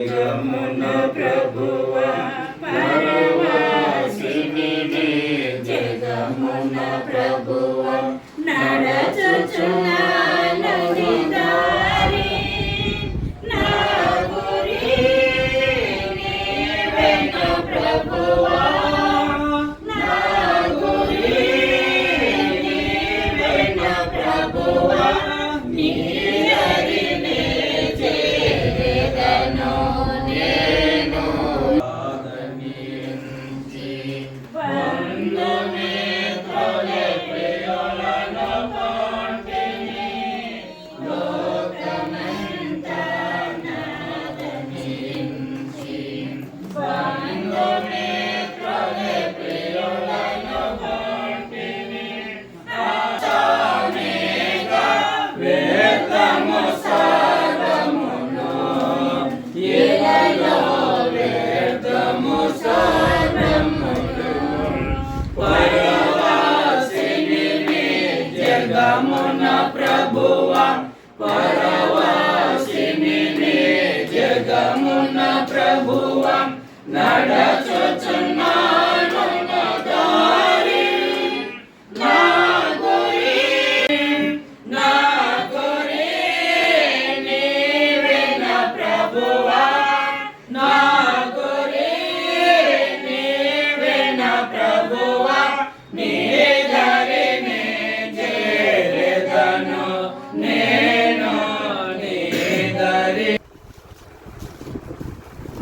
జగమున ప్రభువా పరవాసిని జగమున ప్రభువా నడచుచున్నాను దారి నా గురి నీవెన ప్రభువా నా గురి నీవెన ప్రభువా నీ జగమున ప్రభువా పరవాసిని జగమున ప్రభువా నడచుచున్నాను దారి నా గురి నీవెన ప్రభువా నా గురి నీవెన ప్రభువా నీ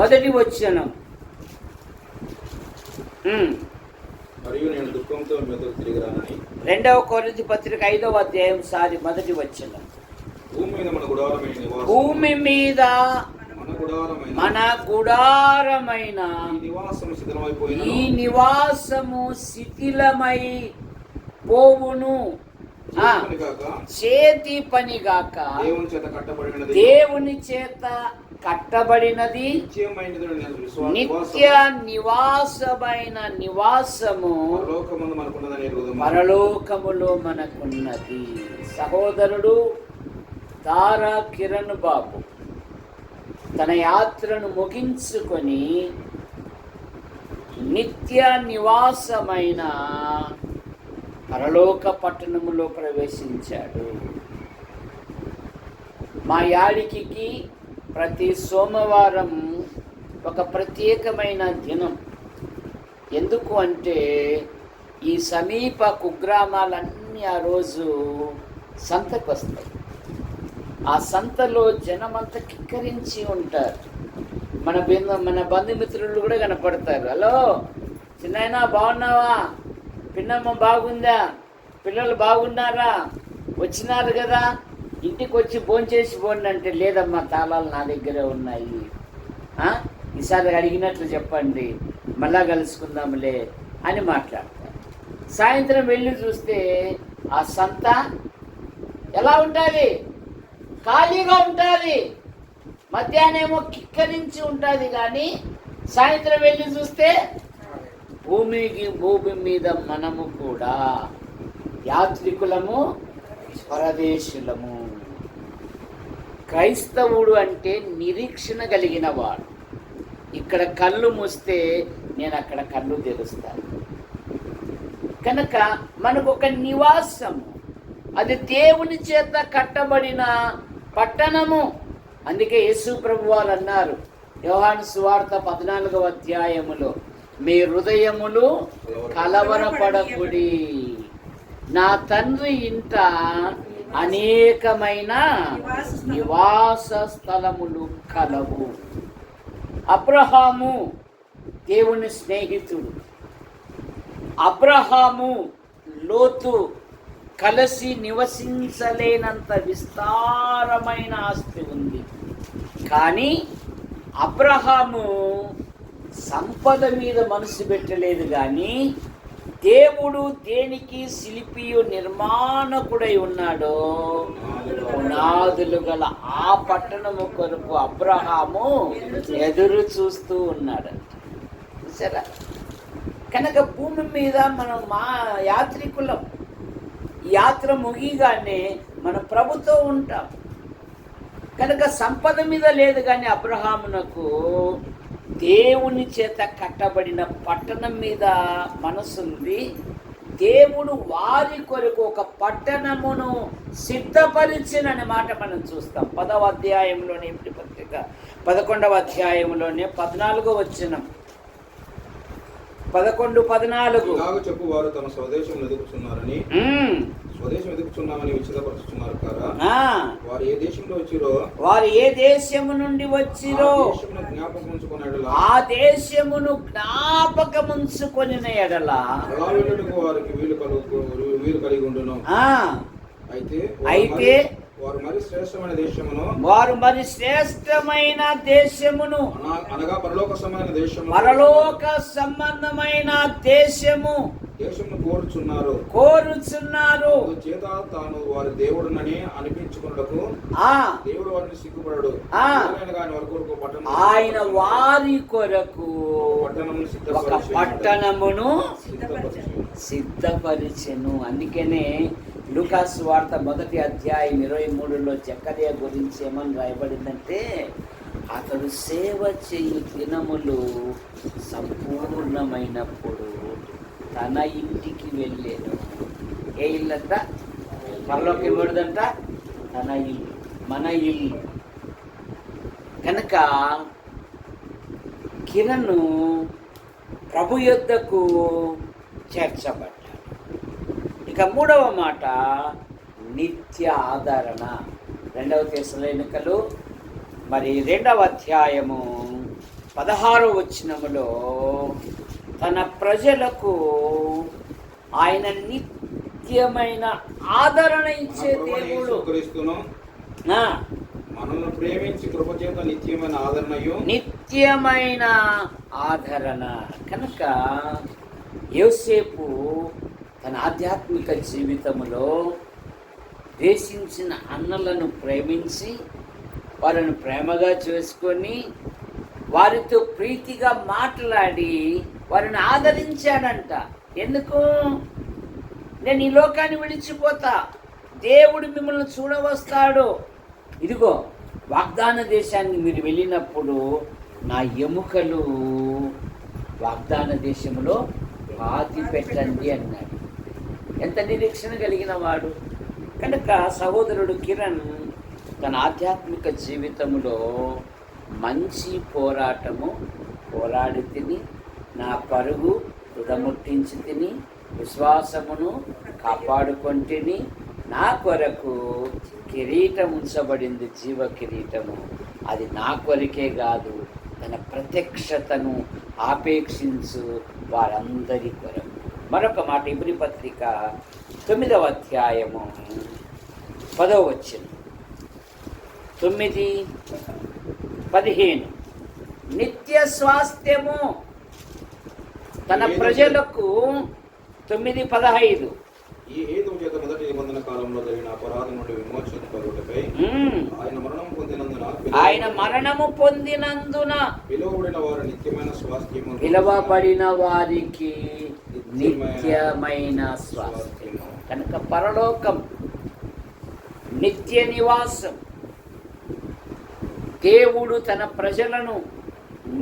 మొదటి వచనం మరియు నేను దుఃఖంతో మీదకు తిరిగి రానని. 2వ కొరింథీ పత్రిక 5వ అధ్యాయం మొదటి వచనం. భూమి మీద మన గుడారమైన ఈ నివాసము శిథిలమై పోవును, చేతి పనిగాక దేవుని చేత కట్టబడినది నిత్య నివాసమైన నివాసము పరలోకములో మనకున్నది. సహోదరుడు తారా కిరణ్ బాబు తన యాత్రను ముగించుకొని నిత్య నివాసమైన పరలోక పట్టణములో ప్రవేశించాడు. మా యాడికి ప్రతి సోమవారం ఒక ప్రత్యేకమైన దినం. ఎందుకు అంటే ఈ సమీప కుగ్రామాలన్నీ ఆ రోజు సంతకు వస్తాయి. ఆ సంతలో జనమంతా కిక్కరించి ఉంటారు. మన బంధుమిత్రులు కూడా కనపడతారు. హలో చిన్నాయనా బాగున్నావా, పిన్నమ్మ బాగుందా, పిల్లలు బాగున్నారా, వచ్చినారు కదా, ఇంటికి వచ్చి భోంచేసి పోండి అంటే లేదమ్మా తాళాలు నా దగ్గరే ఉన్నాయి, ఈసారి అడిగినట్లు చెప్పండి, మళ్ళా కలుసుకుందాంలే అని మాట్లాడతారు. సాయంత్రం వెళ్ళి చూస్తే ఆ సంత ఎలా ఉంటుంది, ఖాళీగా ఉంటుంది. మధ్యాహ్నమేమో కిక్కరించి ఉంటుంది, కానీ సాయంత్రం వెళ్ళి చూస్తే భూమి మీద మనము కూడా యాత్రికులము, పరదేశులము. క్రైస్తవుడు అంటే నిరీక్షణ కలిగిన వాడు. ఇక్కడ కళ్ళు మూస్తే నేను అక్కడ కళ్ళు తెరుస్తాను. కనుక మనకు ఒక నివాసము, అది దేవుని చేత కట్టబడిన పట్టణము. అందుకే యేసు ప్రభు వారు అన్నారు యోహాను సువార్త 14వ అధ్యాయములో, మీ హృదయములు కలవరపడకుడి, నా తండ్రి ఇంట అనేకమైన నివాస స్థలములు కలవు. అబ్రహాము దేవుని స్నేహితుడు. అబ్రహాము లోతు కలిసి నివసించలేనంత విస్తారమైన ఆస్తి ఉంది. కానీ అబ్రహాము సంపద మీద మనసు పెట్టలేదు, కానీ దేవుడు దేనికి శిల్పియు నిర్మాణకుడై ఉన్నాడో పునాదులు గల ఆ పట్టణము కొరకు అబ్రహాము ఎదురు చూస్తూ ఉన్నాడంట. సరే, కనుక భూమి మీద మనం మా యాత్ర ముగిగానే మన ప్రభుతో ఉంటాం. కనుక సంపద మీద లేదు, కానీ అబ్రహామునకు దేవుని చేత కట్టబడిన పట్టణం మీద మనసుంది. దేవుడు వారి కొరకు ఒక పట్టణమును సిద్ధపరిచినని మాట మనం చూస్తాం. 10వ అధ్యాయంలోనే, ఇప్పుడు పత్రిక 11వ అధ్యాయంలోనే 14వ వచనం, 11-14. ఇలాగ చెప్పు, వారు తమ స్వదేశం ఎదుగుతున్నారని, స్వదేశం ఎదుగుతున్నామని విచితపరుచుతున్నారు కదా. వారు ఏ దేశంలో వచ్చిరో, వారు ఏ దేశము నుండి వచ్చిరో ఆ దేశమును జ్ఞాపకముంచుకొనిన ఎడల వారికి వీలు కలిగి ఉండును. అయితే వారు మరి శ్రేష్టమైన దేశమును అనగా పరలోక సంబంధమైన దేశమును కోరుచున్నారు. చేత తాను వారి దేవుడునని అనిపించుకున్నకు దేవుడు వారిని సిగ్గుపడడు. ఆయన వారి కొరకు ఒక పట్టణమును సిద్ధపరిచెను. అందుకనే లూకా సువార్త 1వ అధ్యాయం 23లో జకర్యా గురించి ఏమని రాయబడిందంటే, అతడు సేవ చేయు దినములు సంపూర్ణమైనప్పుడు తన ఇంటికి వెళ్ళాను. ఏ ఇల్లు అంట? పరలోకి ఇవ్వడంట తన ఇల్లు, మన ఇల్లు. కనుక కిరణ్ ప్రభు యొద్దకు చేర్చబడ్డాడు. ఇక 3వ మాట నిత్య ఆదరణ. 2వ తెస్సలోనికలు 2వ అధ్యాయము 16వ వచనములో తన ప్రజలకు ఆయన నిత్యమైన ఆదరణ ఇచ్చే దేవుడు. మనల్ని ప్రేమించి కృపచేత నిత్యమైన ఆదరణ. కనుక యోసేపు తన ఆధ్యాత్మిక జీవితంలో ద్వేషించిన అన్నలను ప్రేమించి వారిని ప్రేమగా చేసుకొని వారితో ప్రీతిగా మాట్లాడి వారిని ఆదరించాడంట. ఎందుకు? నేను ఈ లోకాన్ని విడిచిపోతా, దేవుడు మిమ్మల్ని చూడవస్తాడు. ఇదిగో వాగ్దాన దేశాన్ని మీరు వెళ్ళినప్పుడు నా ఎముకలు వాగ్దాన దేశంలో పాతి పెట్టండి అన్నాడు. ఎంత నిరీక్షణ కలిగిన వాడు. కనుక సహోదరుడు కిరణ్ తన ఆధ్యాత్మిక జీవితంలో మంచి పోరాడి తిని, నా పరుగు తుదముట్టించి తిని, విశ్వాసమును కాపాడుకొంటిని, నా కొరకు కిరీటం ఉంచబడింది, జీవ కిరీటము. అది నా కొరకే కాదు, తన ప్రత్యక్షతను ఆపేక్షించు వారందరి కొరకు. మరొక మాట ఇబ్రీ పత్రిక 9వ అధ్యాయము 10వ వచనం, 9-15. నిత్య స్వాస్థ్యము తన ప్రజలకు. 9-15. ఈ హేతువు చేత మొదటి నిబంధన కాలంలో జరిగిన అపరాధం నుండి విమోచన కలుగుటకై ఆయన మరణము పొందినందున పిలువబడిన వారికి నిత్యమైన స్వాస్థ్యము. కనుక పరలోకం నిత్య నివాసం. దేవుడు తన ప్రజలను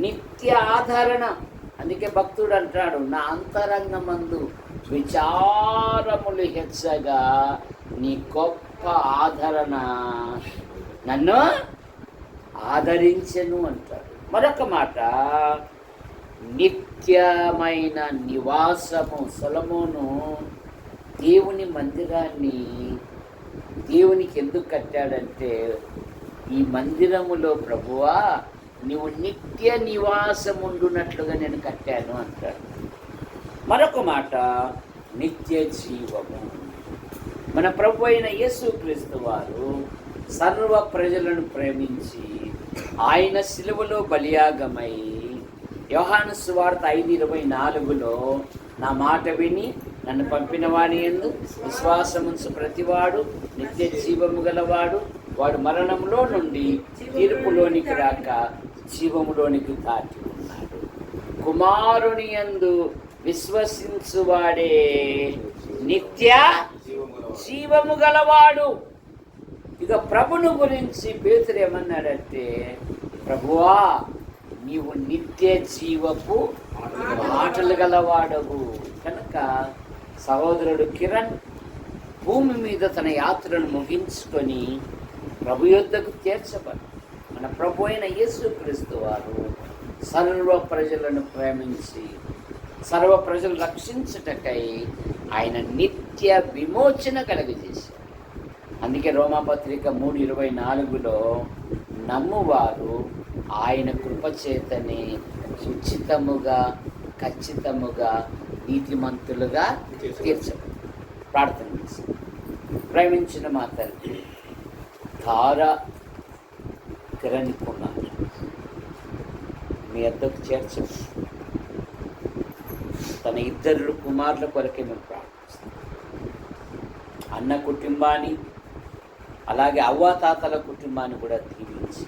నిత్య ఆదరణ. అందుకే భక్తుడు అంటాడు, నా అంతరంగమందు విచారములు హెచ్చగా నీ గొప్ప ఆదరణ నన్ను ఆదరించెను అంటాడు. మరొక మాట నిత్యమైన నివాసము. సొలొమోను దేవుని మందిరాన్ని దేవునికి ఎందుకు కట్టాడంటే, ఈ మందిరములో ప్రభువా నీవు నిత్య నివాసం ఉండునట్లుగా నేను కట్టాను అంటాడు. మరొక మాట నిత్య జీవము. మన ప్రభు అయిన యేసుక్రీస్తు వారు సర్వ ప్రజలను ప్రేమించి ఆయన శిలువలో బలియాగమై యోహాను సువార్త 5:24లో నా మాట విని నన్ను పంపిన వాని యందు విశ్వాసముంచు ప్రతివాడు నిత్య జీవము గలవాడు, వాడు మరణంలో నుండి తీర్పులోనికి రాక జీవములోనికి దాటి ఉన్నాడు. కుమారుని యందు విశ్వసించువాడే నిత్య జీవము గలవాడు. ఇక ప్రభుని గురించి పేతురు ఏమన్నాడంటే, ప్రభువా నీవు నిత్య జీవపు మాటలు గలవాడవు. కనుక సహోదరుడు కిరణ్ భూమి మీద తన యాత్రను ముగించుకొని ప్రభు యొద్దకు చేర్చబడు. మన ప్రభు అయిన యేసుక్రీస్తు వారు సర్వ ప్రజలను ప్రేమించి సర్వ ప్రజలు రక్షించుటకై ఆయన నిత్య విమోచన కలుగజేశారు. అందుకే రోమాపత్రిక 3:24లో నమ్మువారు ఆయన కృపచేతనే ఉచితముగా ఖచ్చితముగా నీతిమంతులుగా తీర్చబడు. ప్రార్థన చేసి, ప్రేమించిన మా తండ్రి, తార కిరణ్కున్నారు మీ వద్దకు చేర్చండి. తన 2 కుమారుల కొరకే మేము ప్రార్థిస్తాం. అన్న కుటుంబాన్ని అలాగే అవ్వాతాతల కుటుంబాన్ని కూడా దీవించి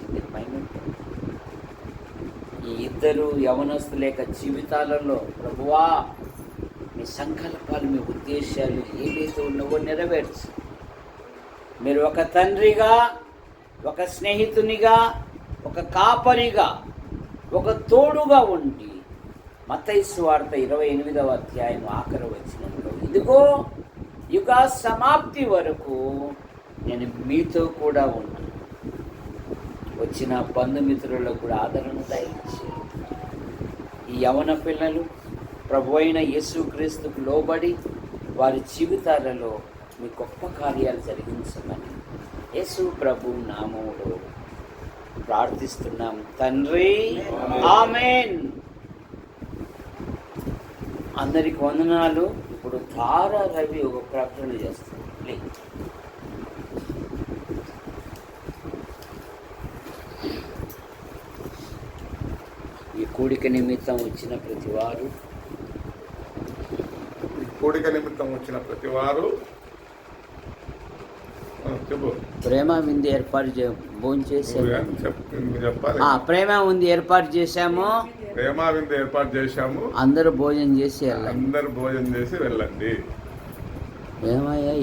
ఈ 2 యవనస్తుల యొక్క జీవితాలలో ప్రభువా మీ సంకల్పాలు, మీ ఉద్దేశాలు ఏవైతే ఉన్నావో నెరవేర్చు. మీరు ఒక తండ్రిగా, ఒక స్నేహితునిగా, ఒక కాపరిగా, ఒక తోడుగా ఉండి మత్తయి సువార్త 28వ అధ్యాయం ఆఖరి వచనంలో, ఇదిగో యుగ సమాప్తి వరకు నేను మీతో కూడా ఉన్నాను. వచ్చిన బంధుమిత్రులకు కూడా ఆదరణ దయచేయండి. ఈ యవన పిల్లలు ప్రభు అయిన యేసుక్రీస్తుకు లోబడి వారి జీవితాలలో మీ గొప్ప కార్యాలు జరిగించమని యేసు ప్రభు నామములో ప్రార్థిస్తున్నాం తండ్రి, ఆమేన్. అందరికి వందనాలు. ఇప్పుడు తార రవి ఒక ప్రకటన చేస్తుంది. ప్లీజ్. ఈ కూడిక నిమిత్తం వచ్చిన ప్రతివారు ప్రేమ విందు ఏర్పాటు ప్రేమ విందు ఏర్పాటు చేశాము. అందరూ భోజనం చేసి వెళ్ళండి. వెళ్ళండి. ఏమయ్యా